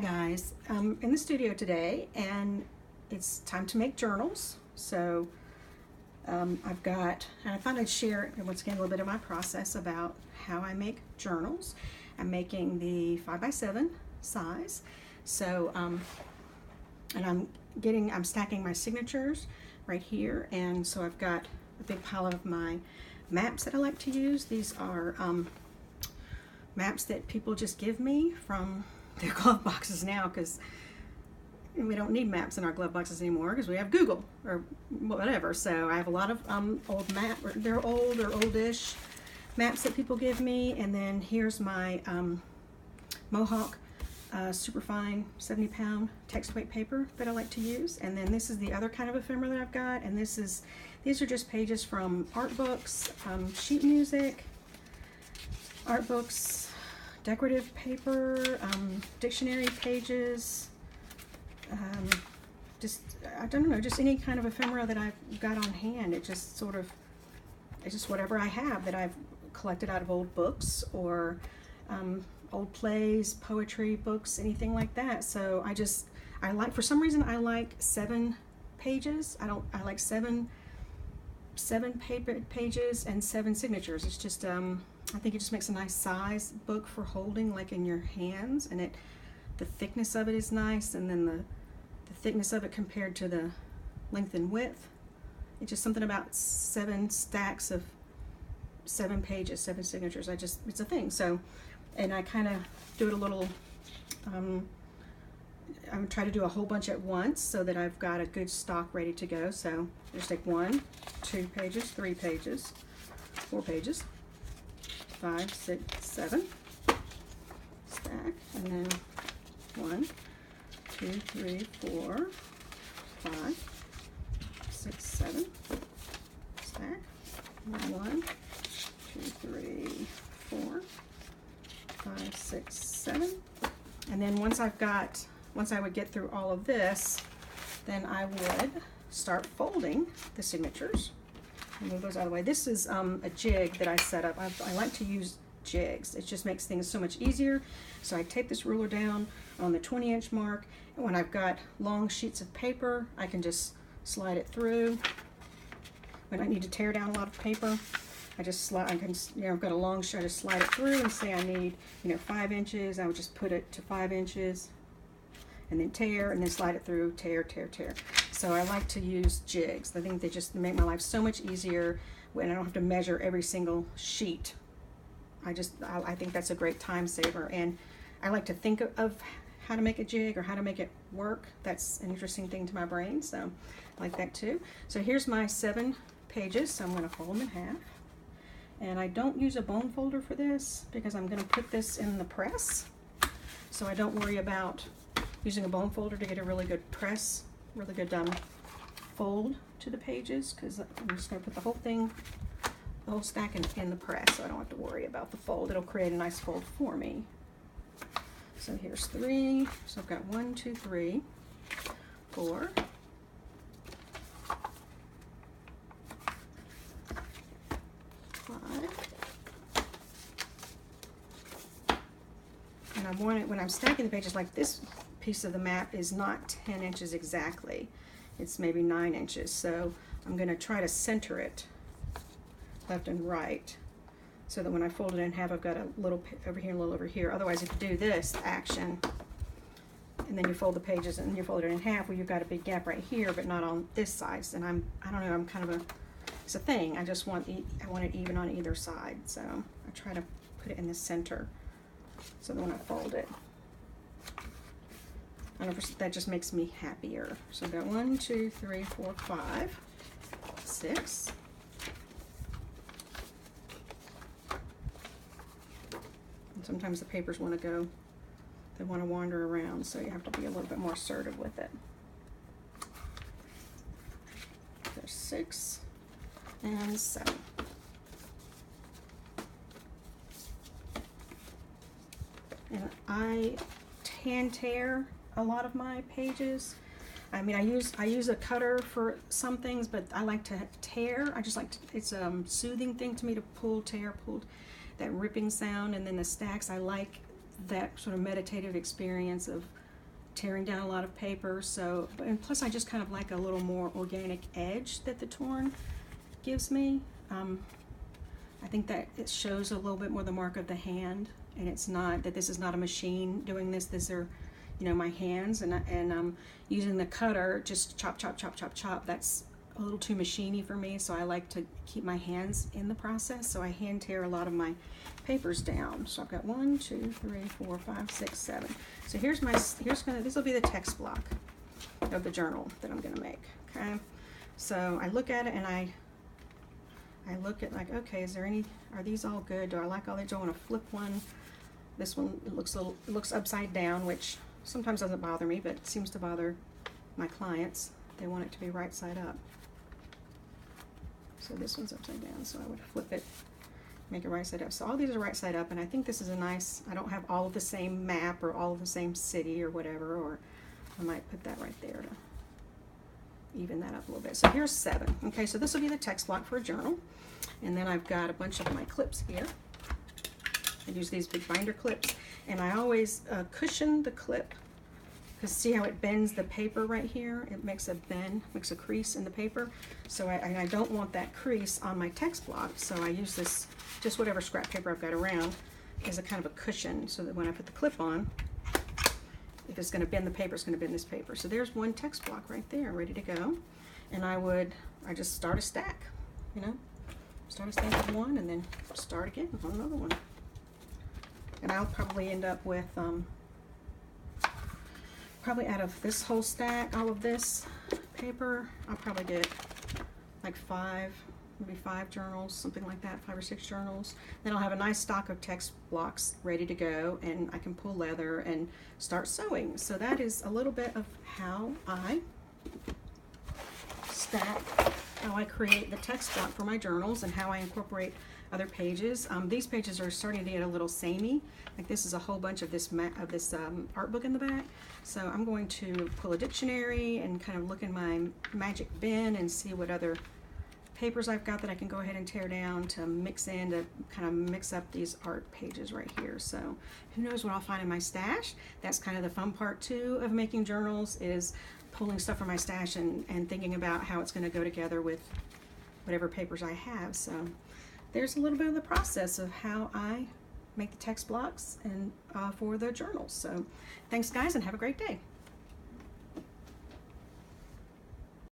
guys, I'm in the studio today and it's time to make journals. So I've got, and I thought I'd share once again a little bit of my process about how I make journals. I'm making the 5x7 size. So and I'm stacking my signatures right here, and so I've got a big pile of my maps that I like to use. These are maps that people just give me from their glove boxes now, because we don't need maps in our glove boxes anymore because we have Google or whatever. So I have a lot of old map, they're old or oldish maps that people give me. And then here's my Mohawk superfine 70-pound text weight paper that I like to use. And then this is the other kind of ephemera that I've got, and these are just pages from art books, sheet music, art books, decorative paper, dictionary pages, I don't know, just any kind of ephemera that I've got on hand. It's just whatever I have that I've collected out of old books or old plays, poetry books, anything like that. So for some reason I like 7 pages. I like seven paper pages and 7 signatures. It's just I think it just makes a nice size book for holding, like in your hands, and the thickness of it is nice, and then the thickness of it compared to the length and width. It's just something about 7 stacks of 7 pages, 7 signatures. It's a thing. So, and I kind of do it a little, I'm trying to do a whole bunch at once so that I've got a good stock ready to go. So just take 1, 2 pages, 3 pages, 4 pages, 5, 6, 7, stack, and then 1, 2, 3, 4, 5, 6, 7, stack, 1, 2, 3, 4, 5, 6, 7, and then once I would get through all of this, then I would start folding the signatures. Move those out of the way. This is a jig that I set up. I like to use jigs. It just makes things so much easier. So I tape this ruler down on the 20-inch mark, and when I've got long sheets of paper, I can just slide it through. When I need to tear down a lot of paper, I just slide. I've got a long sheet. I just slide it through and say I need 5 inches. I would just put it to 5 inches, and then tear, and then slide it through, tear, tear, tear. So I like to use jigs. I think they just make my life so much easier when I don't have to measure every single sheet. I think that's a great time saver, and I like to think of how to make a jig or how to make it work. That's an interesting thing to my brain, so I like that too. So here's my 7 pages, so I'm going to fold them in half. And I don't use a bone folder for this because I'm going to put this in the press, so I don't worry about using a bone folder to get a really good press, really good fold to the pages, because I'm just going to put the whole stack in the press, so I don't have to worry about the fold. It'll create a nice fold for me. So here's 3. So I've got 1, 2, 3, 4, 5. And I want it, when I'm stacking the pages, like this piece of the map is not 10 inches exactly. It's maybe 9 inches. So I'm going to try to center it left and right, so that when I fold it in half, I've got a little over here and a little over here. Otherwise, if you do this action, and then you fold the pages and you fold it in half, well, you've got a big gap right here, but not on this side. And I don't know, I'm kind of it's a thing. I just want I want it even on either side. So I try to put it in the center, so that when I fold it, I don't know, that just makes me happier. So I've got 1, 2, 3, 4, 5, 6. And sometimes the papers want to go, they want to wander around, so you have to be a little bit more assertive with it. There's 6 and 7. And I hand tear a lot of my pages. I mean, I use a cutter for some things, but I like to tear. It's a soothing thing to me to pull, that ripping sound. And then the stacks, I like that sort of meditative experience of tearing down a lot of paper. So, and plus I just kind of like a little more organic edge that the torn gives me. I think that it shows a little bit more the mark of the hand, and it's not that this is not a machine doing this. These are, you know, my hands, and I'm using the cutter, just chop, chop, chop, chop, chop. That's a little too machiney for me, so I like to keep my hands in the process. So I hand tear a lot of my papers down. So I've got 1, 2, 3, 4, 5, 6, 7. So this will be the text block of the journal that I'm gonna make. Okay, so I look at it and I look at, like, okay, are these all good? Do I like all these? Do I want to flip one? This one, it looks upside down, which sometimes doesn't bother me, but it seems to bother my clients. They want it to be right side up. So this one's upside down, so I would flip it, make it right side up. So all these are right side up, and I think this is a nice, I don't have all of the same map or all of the same city or whatever, or I might put that right there to even that up a little bit. So here's 7. Okay, so this will be the text block for a journal. And then I've got a bunch of my clips here. I use these big binder clips, and I always cushion the clip, because see how it bends the paper right here? It makes a bend, makes a crease in the paper. So I don't want that crease on my text block, so I use this, just whatever scrap paper I've got around, as a kind of a cushion, so that when I put the clip on, if it's going to bend the paper, it's going to bend this paper. So there's one text block right there, ready to go. And I just start a stack, you know, start a stack of one, and then start again on another one. And I'll probably end up with, probably out of this whole stack, all of this paper, I'll probably get like 5, maybe 5 journals, something like that, 5 or 6 journals. Then I'll have a nice stock of text blocks ready to go, and I can pull leather and start sewing. So that is a little bit of how I stack, how I create the text block for my journals, and how I incorporate other pages. These pages are starting to get a little samey. Like this is a whole bunch of this art book in the back. So I'm going to pull a dictionary and kind of look in my magic bin and see what other papers I've got that I can go ahead and tear down to mix in, to kind of mix up these art pages right here. So who knows what I'll find in my stash. That's kind of the fun part too of making journals, is pulling stuff from my stash and thinking about how it's going to go together with whatever papers I have. So there's a little bit of the process of how I make the text blocks and for the journals. So thanks guys, and have a great day.